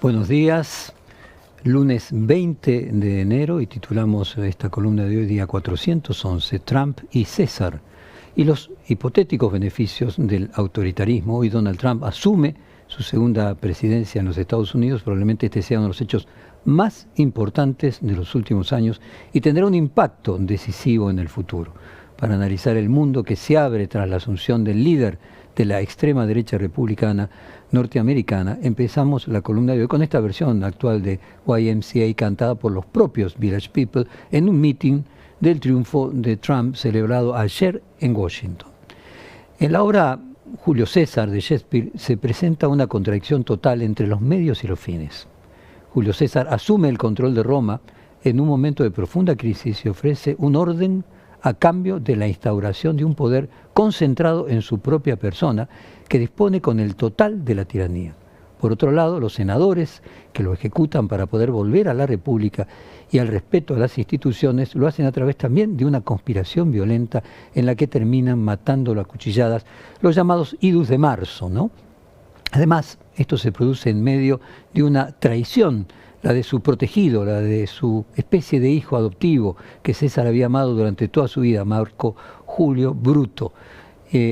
Buenos días, lunes 20 de enero y titulamos esta columna de hoy día 411, Trump y César y los hipotéticos beneficios del autoritarismo. Hoy Donald Trump asume su segunda presidencia en los Estados Unidos, probablemente este sea uno de los hechos más importantes de los últimos años y tendrá un impacto decisivo en el futuro. Para analizar el mundo que se abre tras la asunción del líder de la extrema derecha republicana norteamericana, empezamos la columna de hoy con esta versión actual de YMCA cantada por los propios Village People en un meeting del triunfo de Trump celebrado ayer en Washington. En la obra Julio César de Shakespeare se presenta una contradicción total entre los medios y los fines. Julio César asume el control de Roma en un momento de profunda crisis y ofrece un orden a cambio de la instauración de un poder concentrado en su propia persona que dispone con el total de la tiranía. Por otro lado, los senadores que lo ejecutan para poder volver a la República y al respeto a las instituciones lo hacen a través también de una conspiración violenta en la que terminan matándolo a cuchilladas los llamados idus de marzo, ¿no? Además, esto se produce en medio de una traición, la de su protegido, la de su especie de hijo adoptivo que César había amado durante toda su vida, Marco Julio Bruto.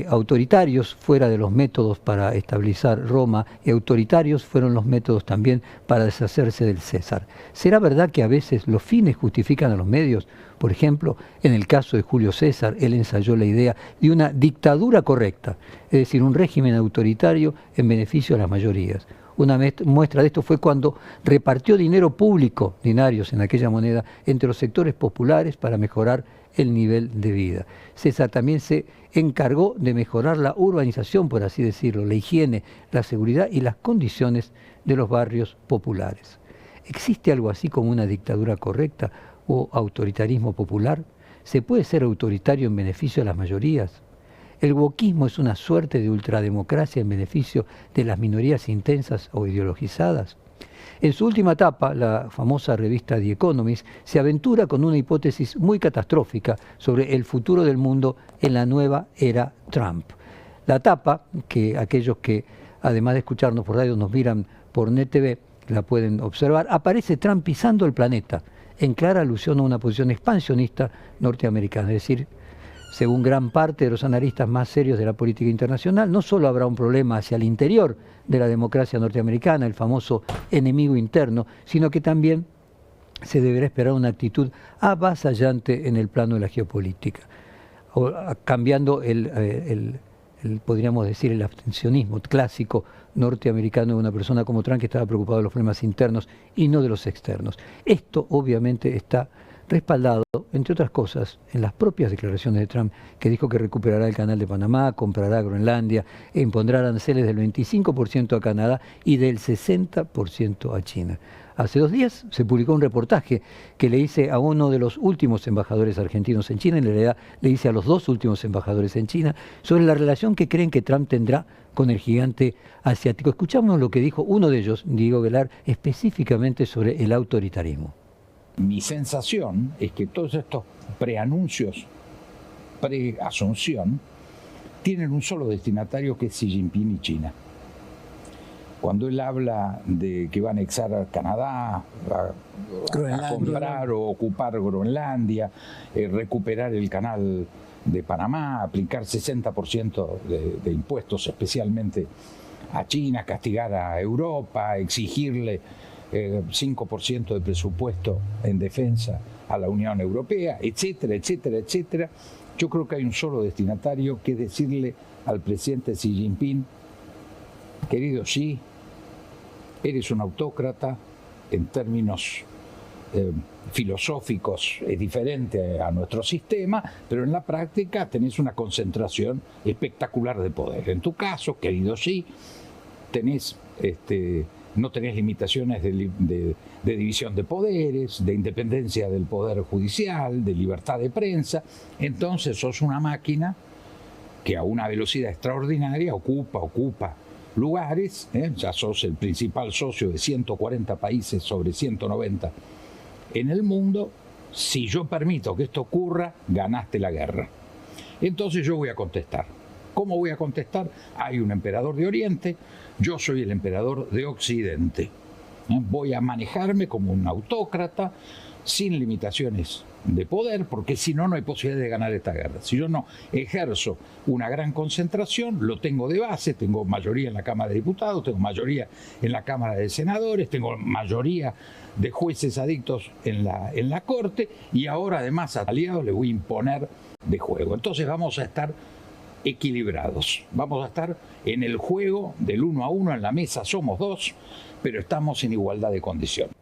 Autoritarios fuera de los métodos para estabilizar Roma y autoritarios fueron los métodos también para deshacerse del César. ¿Será verdad que a veces los fines justifican a los medios? Por ejemplo, en el caso de Julio César, él ensayó la idea de una dictadura correcta, es decir, un régimen autoritario en beneficio de las mayorías. Una muestra de esto fue cuando repartió dinero público, dinarios en aquella moneda, entre los sectores populares para mejorar el nivel de vida. César también se encargó de mejorar la urbanización, por así decirlo, la higiene, la seguridad y las condiciones de los barrios populares. ¿Existe algo así como una dictadura correcta o autoritarismo popular? ¿Se puede ser autoritario en beneficio de las mayorías? ¿El wokismo es una suerte de ultrademocracia en beneficio de las minorías intensas o ideologizadas? En su última etapa, la famosa revista The Economist se aventura con una hipótesis muy catastrófica sobre el futuro del mundo en la nueva era Trump. La tapa, que aquellos que además de escucharnos por radio nos miran por NetTV, la pueden observar, aparece Trump pisando el planeta, en clara alusión a una posición expansionista norteamericana, es decir, según gran parte de los analistas más serios de la política internacional, no solo habrá un problema hacia el interior de la democracia norteamericana, el famoso enemigo interno, sino que también se deberá esperar una actitud avasallante en el plano de la geopolítica, cambiando podríamos decir, el abstencionismo clásico norteamericano de una persona como Trump que estaba preocupado de los problemas internos y no de los externos. Esto obviamente está respaldado, entre otras cosas, en las propias declaraciones de Trump, que dijo que recuperará el canal de Panamá, comprará Groenlandia e impondrá aranceles del 25% a Canadá y del 60% a China. Hace 2 días se publicó un reportaje que le hice a uno de los últimos embajadores argentinos en China, en realidad le hice a los 2 últimos embajadores en China, sobre la relación que creen que Trump tendrá con el gigante asiático. Escuchamos lo que dijo uno de ellos, Diego Velar, específicamente sobre el autoritarismo. Mi sensación es que todos estos preanuncios, pre-asunción, tienen un solo destinatario que es Xi Jinping y China. Cuando él habla de que va a anexar a Canadá, a comprar o ocupar Groenlandia, recuperar el canal de Panamá, aplicar 60% de impuestos especialmente a China, castigar a Europa, exigirle 5% de presupuesto en defensa a la Unión Europea, etcétera, etcétera, etcétera. Yo creo que hay un solo destinatario, que es decirle al presidente Xi Jinping: querido Xi, eres un autócrata, en términos filosóficos es diferente a nuestro sistema, pero en la práctica tenés una concentración espectacular de poder. En tu caso, querido Xi, no tenés limitaciones de división de poderes, de independencia del poder judicial, de libertad de prensa. Entonces sos una máquina que a una velocidad extraordinaria ocupa lugares, ya sos el principal socio de 140 países sobre 190 en el mundo. Si yo permito que esto ocurra, ganaste la guerra. Entonces yo voy a contestar. ¿Cómo voy a contestar? Hay un emperador de Oriente, yo soy el emperador de Occidente. Voy a manejarme como un autócrata, sin limitaciones de poder, porque si no, no hay posibilidad de ganar esta guerra. Si yo no ejerzo una gran concentración, lo tengo de base, tengo mayoría en la Cámara de Diputados, tengo mayoría en la Cámara de Senadores, tengo mayoría de jueces adictos en la Corte, y ahora además a aliados le voy a imponer de juego. Entonces vamos a estar equilibrados, vamos a estar en el juego del 1 a 1, en la mesa somos dos, pero estamos en igualdad de condiciones.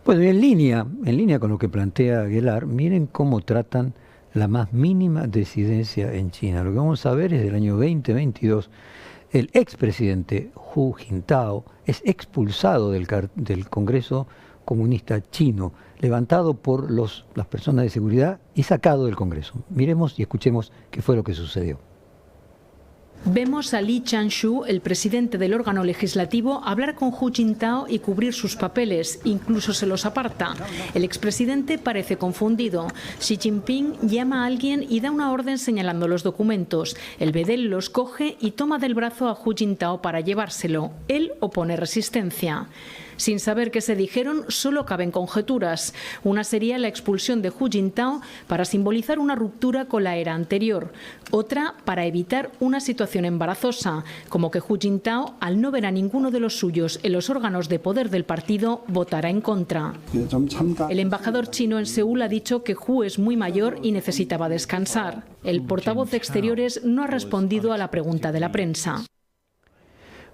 Bueno, y en línea con lo que plantea Aguilar, miren cómo tratan la más mínima disidencia en China. Lo que vamos a ver es del año 2022, el expresidente Hu Jintao es expulsado del Congreso Comunista Chino, levantado por las personas de seguridad y sacado del Congreso. Miremos y escuchemos qué fue lo que sucedió. Vemos a Li Changshu, el presidente del órgano legislativo, hablar con Hu Jintao y cubrir sus papeles, incluso se los aparta. El expresidente parece confundido. Xi Jinping llama a alguien y da una orden señalando los documentos. El bedel los coge y toma del brazo a Hu Jintao para llevárselo. Él opone resistencia. Sin saber qué se dijeron, solo caben conjeturas. Una sería la expulsión de Hu Jintao para simbolizar una ruptura con la era anterior. Otra para evitar una situación embarazosa, como que Hu Jintao, al no ver a ninguno de los suyos en los órganos de poder del partido, votara en contra. El embajador chino en Seúl ha dicho que Hu es muy mayor y necesitaba descansar. El portavoz de Exteriores no ha respondido a la pregunta de la prensa.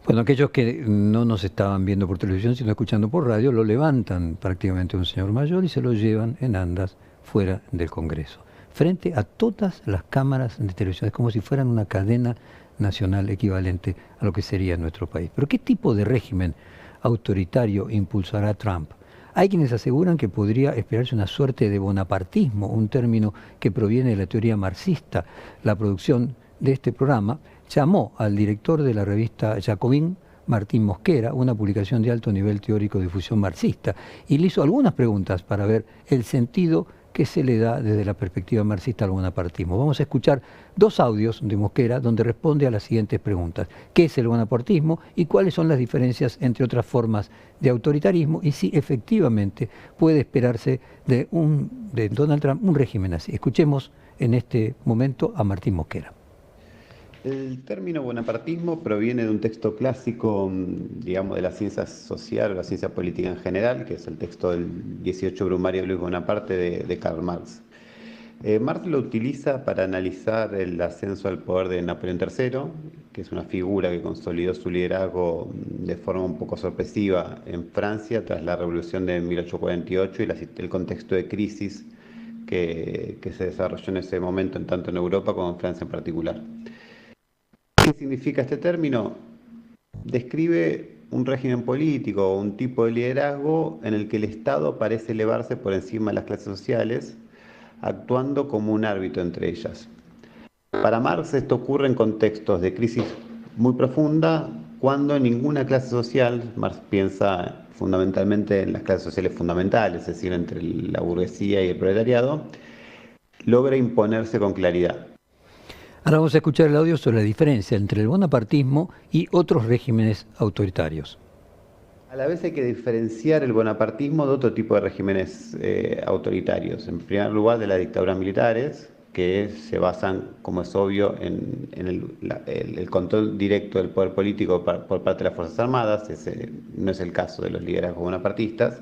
Bueno, aquellos que no nos estaban viendo por televisión, sino escuchando por radio, lo levantan prácticamente un señor mayor y se lo llevan en andas fuera del Congreso, frente a todas las cámaras de televisión. Es como si fueran una cadena nacional equivalente a lo que sería nuestro país. Pero ¿qué tipo de régimen autoritario impulsará Trump? Hay quienes aseguran que podría esperarse una suerte de bonapartismo, un término que proviene de la teoría marxista. La producción de este programa llamó al director de la revista Jacobin, Martín Mosquera, una publicación de alto nivel teórico de difusión marxista, y le hizo algunas preguntas para ver el sentido que se le da desde la perspectiva marxista al bonapartismo. Vamos a escuchar dos audios de Mosquera donde responde a las siguientes preguntas. ¿Qué es el bonapartismo y cuáles son las diferencias entre otras formas de autoritarismo y si efectivamente puede esperarse de Donald Trump un régimen así? Escuchemos en este momento a Martín Mosquera. El término bonapartismo proviene de un texto clásico, digamos, de la ciencia social o la ciencia política en general, que es el texto del 18 Brumario de Luis Bonaparte de Karl Marx. Marx lo utiliza para analizar el ascenso al poder de Napoleón III, que es una figura que consolidó su liderazgo de forma un poco sorpresiva en Francia tras la Revolución de 1848 y el contexto de crisis que se desarrolló en ese momento, tanto en Europa como en Francia en particular. ¿Qué significa este término? Describe un régimen político o un tipo de liderazgo en el que el Estado parece elevarse por encima de las clases sociales, actuando como un árbitro entre ellas. Para Marx esto ocurre en contextos de crisis muy profunda, cuando ninguna clase social, Marx piensa fundamentalmente en las clases sociales fundamentales, es decir, entre la burguesía y el proletariado, logra imponerse con claridad. Ahora vamos a escuchar el audio sobre la diferencia entre el bonapartismo y otros regímenes autoritarios. A la vez hay que diferenciar el bonapartismo de otro tipo de regímenes autoritarios. En primer lugar, de las dictaduras militares, que se basan, como es obvio, en el control directo del poder político por parte de las Fuerzas Armadas. Ese no es el caso de los liderazgos bonapartistas.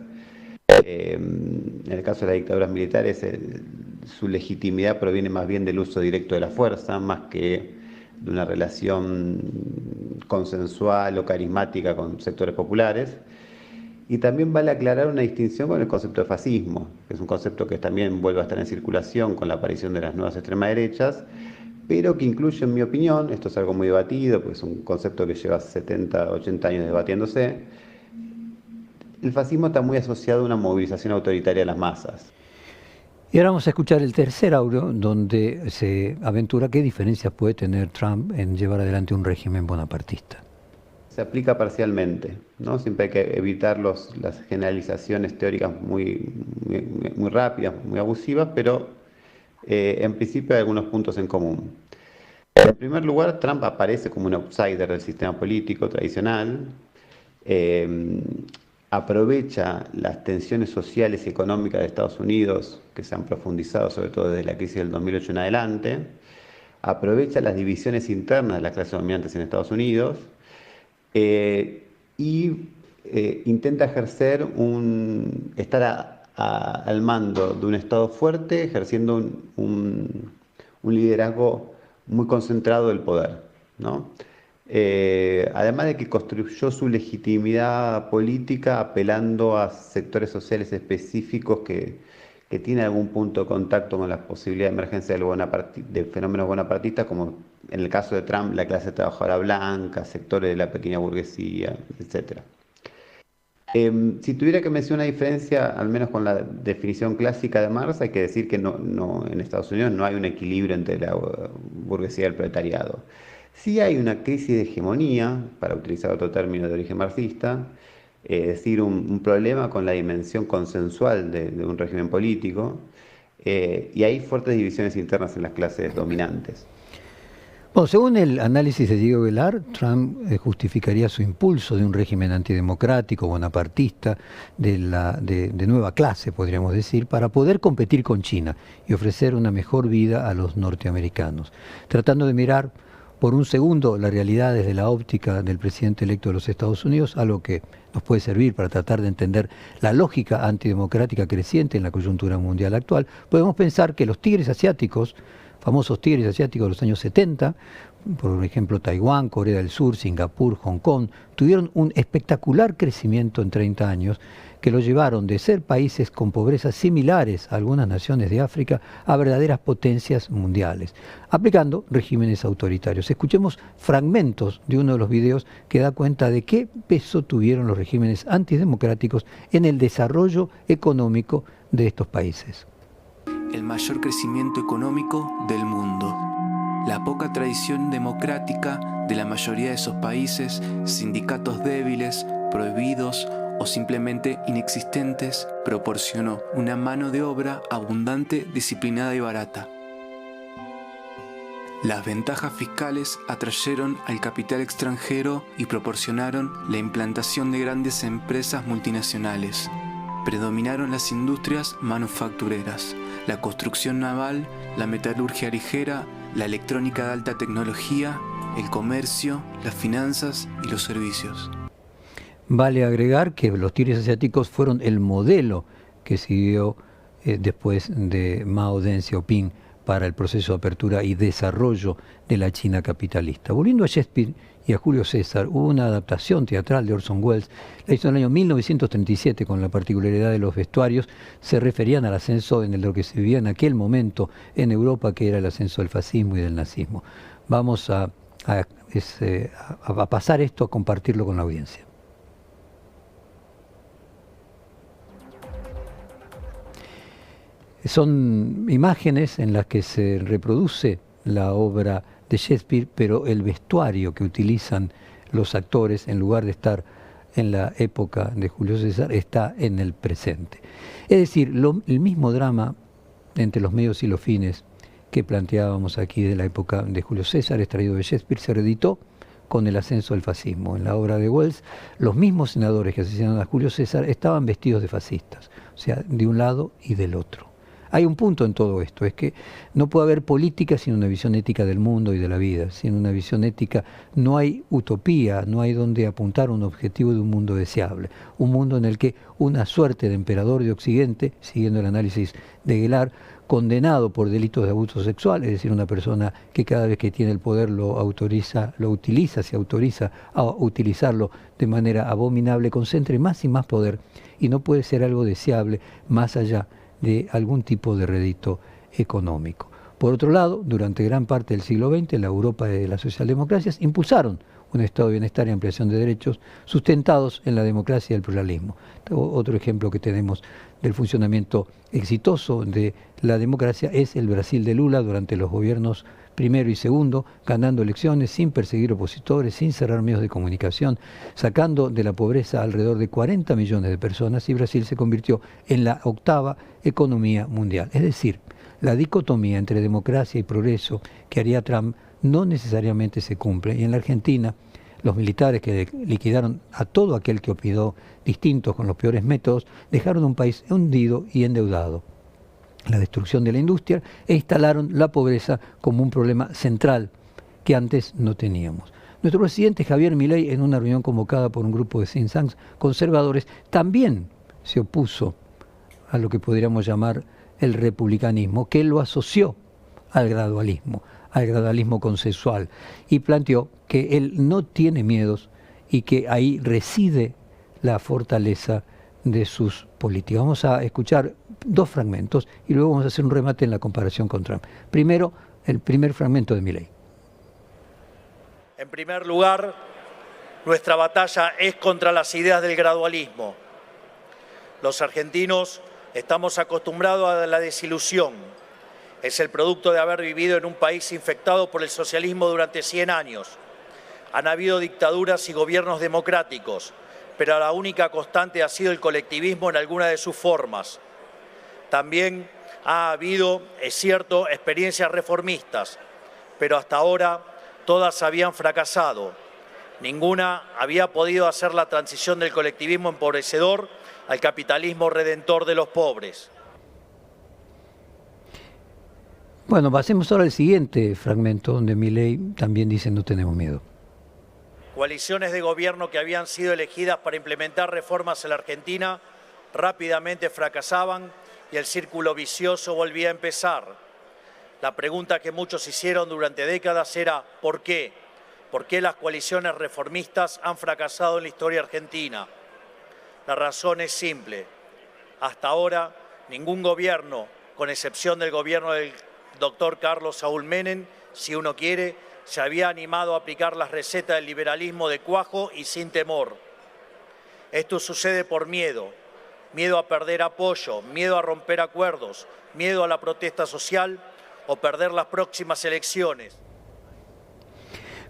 En el caso de las dictaduras militares, su legitimidad proviene más bien del uso directo de la fuerza, más que de una relación consensual o carismática con sectores populares. Y también vale aclarar una distinción con el concepto de fascismo, que es un concepto que también vuelve a estar en circulación con la aparición de las nuevas extremas derechas, pero que incluye, en mi opinión, esto es algo muy debatido, pues es un concepto que lleva 70, 80 años debatiéndose, el fascismo está muy asociado a una movilización autoritaria de las masas. Y ahora vamos a escuchar el tercer audio donde se aventura qué diferencias puede tener Trump en llevar adelante un régimen bonapartista. Se aplica parcialmente, ¿no? Siempre hay que evitar las generalizaciones teóricas muy rápidas, muy abusivas, pero en principio hay algunos puntos en común. En primer lugar, Trump aparece como un outsider del sistema político tradicional. aprovecha las tensiones sociales y económicas de Estados Unidos, que se han profundizado sobre todo desde la crisis del 2008 en adelante, aprovecha las divisiones internas de las clases dominantes en Estados Unidos y intenta ejercer estar al mando de un Estado fuerte, ejerciendo un liderazgo muy concentrado del poder, ¿no? Además de que construyó su legitimidad política apelando a sectores sociales específicos que tienen algún punto de contacto con la posibilidad de emergencia de fenómenos bonapartistas, como en el caso de Trump, la clase trabajadora blanca, sectores de la pequeña burguesía, etc. Si tuviera que mencionar una diferencia, al menos con la definición clásica de Marx, hay que decir que en Estados Unidos no hay un equilibrio entre la burguesía y el proletariado. Sí hay una crisis de hegemonía, para utilizar otro término de origen marxista, es decir, un problema con la dimensión consensual de un régimen político, y hay fuertes divisiones internas en las clases dominantes. Bueno, según el análisis de Diego Velar, Trump justificaría su impulso de un régimen antidemocrático, bonapartista, de nueva clase, podríamos decir, para poder competir con China y ofrecer una mejor vida a los norteamericanos, tratando de mirar por un segundo la realidad desde la óptica del presidente electo de los Estados Unidos, algo que nos puede servir para tratar de entender la lógica antidemocrática creciente en la coyuntura mundial actual. Podemos pensar que los tigres asiáticos, famosos tigres asiáticos de los años 70, por ejemplo Taiwán, Corea del Sur, Singapur, Hong Kong, tuvieron un espectacular crecimiento en 30 años que los llevaron de ser países con pobrezas similares a algunas naciones de África a verdaderas potencias mundiales, aplicando regímenes autoritarios. Escuchemos fragmentos de uno de los videos que da cuenta de qué peso tuvieron los regímenes antidemocráticos en el desarrollo económico de estos países. El mayor crecimiento económico del mundo. La poca tradición democrática de la mayoría de esos países, sindicatos débiles, prohibidos o simplemente inexistentes, proporcionó una mano de obra abundante, disciplinada y barata. Las ventajas fiscales atrayeron al capital extranjero y proporcionaron la implantación de grandes empresas multinacionales. Predominaron las industrias manufactureras, la construcción naval, la metalurgia ligera, la electrónica de alta tecnología, el comercio, las finanzas y los servicios. Vale agregar que los tigres asiáticos fueron el modelo que siguió después de Mao Deng Xiaoping para el proceso de apertura y desarrollo de la China capitalista. Volviendo a Shakespeare y a Julio César, hubo una adaptación teatral de Orson Welles, la hizo en el año 1937, con la particularidad de los vestuarios, se referían al ascenso en lo que se vivía en aquel momento en Europa, que era el ascenso del fascismo y del nazismo. Vamos a pasar esto, a compartirlo con la audiencia. Son imágenes en las que se reproduce la obra de Shakespeare, pero el vestuario que utilizan los actores, en lugar de estar en la época de Julio César, está en el presente. Es decir, el mismo drama entre los medios y los fines que planteábamos aquí de la época de Julio César, extraído de Shakespeare, se reeditó con el ascenso del fascismo. En la obra de Welles, los mismos senadores que asesinaron a Julio César estaban vestidos de fascistas, o sea, de un lado y del otro. Hay un punto en todo esto, es que no puede haber política sin una visión ética del mundo y de la vida. Sin una visión ética no hay utopía, no hay donde apuntar a un objetivo de un mundo deseable. Un mundo en el que una suerte de emperador de Occidente, siguiendo el análisis de Gellar, condenado por delitos de abuso sexual, es decir, una persona que cada vez que tiene el poder se autoriza a utilizarlo de manera abominable, concentre más y más poder, y no puede ser algo deseable más allá de algún tipo de rédito económico. Por otro lado, durante gran parte del siglo XX, la Europa de las socialdemocracias impulsaron un estado de bienestar y ampliación de derechos sustentados en la democracia y el pluralismo. Otro ejemplo que tenemos del funcionamiento exitoso de la democracia es el Brasil de Lula durante los gobiernos primero y segundo, ganando elecciones sin perseguir opositores, sin cerrar medios de comunicación, sacando de la pobreza alrededor de 40 millones de personas, y Brasil se convirtió en la octava economía mundial. Es decir, la dicotomía entre democracia y progreso que haría Trump no necesariamente se cumple. Y en la Argentina, los militares que liquidaron a todo aquel que opinó distinto con los peores métodos, dejaron un país hundido y endeudado. La destrucción de la industria e instalaron la pobreza como un problema central que antes no teníamos. Nuestro presidente Javier Milei, en una reunión convocada por un grupo de think tanks conservadores, también se opuso a lo que podríamos llamar el republicanismo, que él lo asoció al gradualismo consensual, y planteó que él no tiene miedos y que ahí reside la fortaleza de sus políticas. Vamos a escuchar dos fragmentos y luego vamos a hacer un remate en la comparación con Trump. Primero, el primer fragmento de Milei. En primer lugar, nuestra batalla es contra las ideas del gradualismo. Los argentinos estamos acostumbrados a la desilusión. Es el producto de haber vivido en un país infectado por el socialismo durante 100 años. Han habido dictaduras y gobiernos democráticos, pero la única constante ha sido el colectivismo en alguna de sus formas. También ha habido, es cierto, experiencias reformistas, pero hasta ahora todas habían fracasado. Ninguna había podido hacer la transición del colectivismo empobrecedor al capitalismo redentor de los pobres. Bueno, pasemos ahora al siguiente fragmento donde Milei también dice no tenemos miedo. Coaliciones de gobierno que habían sido elegidas para implementar reformas en la Argentina rápidamente fracasaban y el círculo vicioso volvía a empezar. La pregunta que muchos hicieron durante décadas era ¿por qué? ¿Por qué las coaliciones reformistas han fracasado en la historia argentina? La razón es simple. Hasta ahora, ningún gobierno, con excepción del gobierno del doctor Carlos Saúl Menem, si uno quiere, se había animado a aplicar las recetas del liberalismo de cuajo y sin temor. Esto sucede por miedo. Miedo a perder apoyo, miedo a romper acuerdos, miedo a la protesta social o perder las próximas elecciones.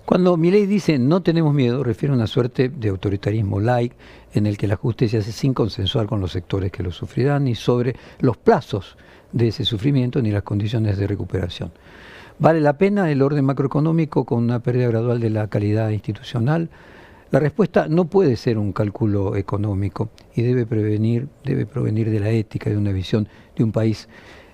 Cuando Milei dice no tenemos miedo, refiere a una suerte de autoritarismo light en el que el ajuste se hace sin consensuar con los sectores que lo sufrirán, ni sobre los plazos de ese sufrimiento, ni las condiciones de recuperación. ¿Vale la pena el orden macroeconómico con una pérdida gradual de la calidad institucional? La respuesta no puede ser un cálculo económico y debe provenir de la ética y de una visión de un país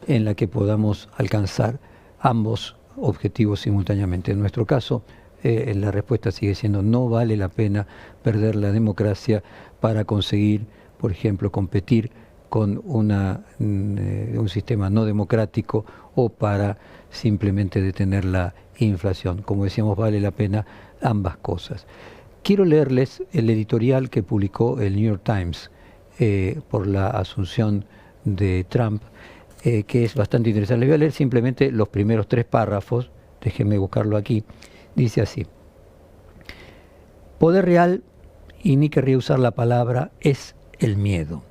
en la que podamos alcanzar ambos objetivos simultáneamente. En nuestro caso, la respuesta sigue siendo no vale la pena perder la democracia para conseguir, por ejemplo, competir con un sistema no democrático o para simplemente detener la inflación. Como decíamos, vale la pena ambas cosas. Quiero leerles el editorial que publicó el New York Times por la asunción de Trump, que es bastante interesante. Les voy a leer simplemente los primeros 3 párrafos, déjenme buscarlo aquí. Dice así: poder real, y ni querría usar la palabra, es el miedo.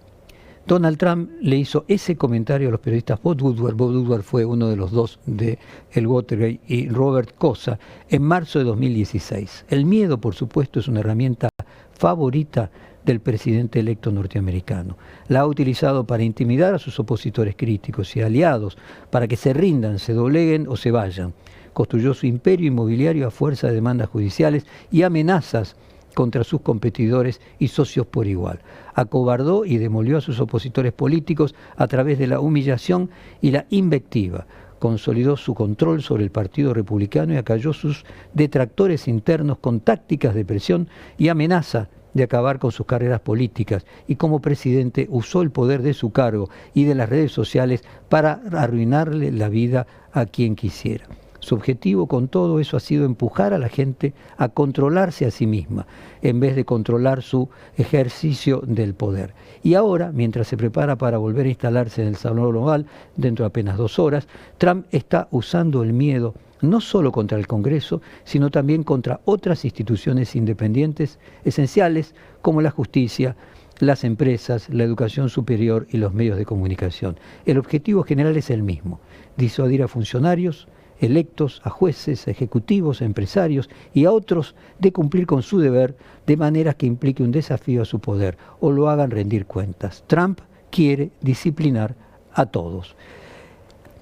Donald Trump le hizo ese comentario a los periodistas Bob Woodward fue uno de los dos de el Watergate, y Robert Cosa, en marzo de 2016. El miedo, por supuesto, es una herramienta favorita del presidente electo norteamericano. La ha utilizado para intimidar a sus opositores críticos y aliados, para que se rindan, se dobleguen o se vayan. Construyó su imperio inmobiliario a fuerza de demandas judiciales y amenazas contra sus competidores y socios por igual. Acobardó y demolió a sus opositores políticos a través de la humillación y la invectiva. Consolidó su control sobre el Partido Republicano y acalló sus detractores internos con tácticas de presión y amenaza de acabar con sus carreras políticas, y como presidente usó el poder de su cargo y de las redes sociales para arruinarle la vida a quien quisiera. Su objetivo con todo eso ha sido empujar a la gente a controlarse a sí misma, en vez de controlar su ejercicio del poder. Y ahora, mientras se prepara para volver a instalarse en el Salón Oval dentro de apenas 2 horas, Trump está usando el miedo no solo contra el Congreso, sino también contra otras instituciones independientes esenciales como la justicia, las empresas, la educación superior y los medios de comunicación. El objetivo general es el mismo: disuadir a funcionarios electos, a jueces, a ejecutivos, a empresarios y a otros de cumplir con su deber de manera que implique un desafío a su poder o lo hagan rendir cuentas. Trump quiere disciplinar a todos.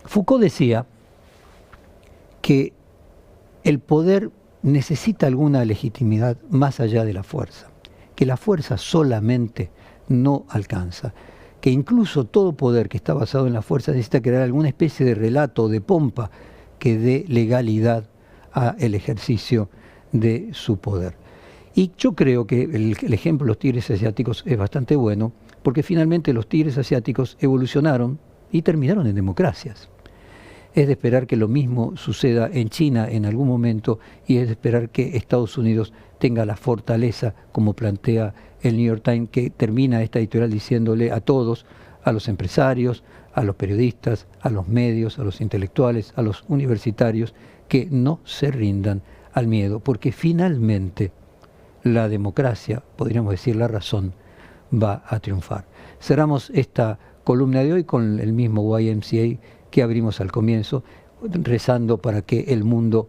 Foucault decía que el poder necesita alguna legitimidad más allá de la fuerza, que la fuerza solamente no alcanza, que incluso todo poder que está basado en la fuerza necesita crear alguna especie de relato, de pompa, que dé legalidad al ejercicio de su poder. Y yo creo que el ejemplo de los tigres asiáticos es bastante bueno, porque finalmente los tigres asiáticos evolucionaron y terminaron en democracias. Es de esperar que lo mismo suceda en China en algún momento, y es de esperar que Estados Unidos tenga la fortaleza, como plantea el New York Times, que termina esta editorial diciéndole a todos, a los empresarios, a los periodistas, a los medios, a los intelectuales, a los universitarios, que no se rindan al miedo, porque finalmente la democracia, podríamos decir la razón, va a triunfar. Cerramos esta columna de hoy con el mismo YMCA que abrimos al comienzo, rezando para que el mundo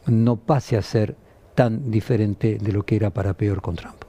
no pase a ser tan diferente de lo que era para peor con Trump.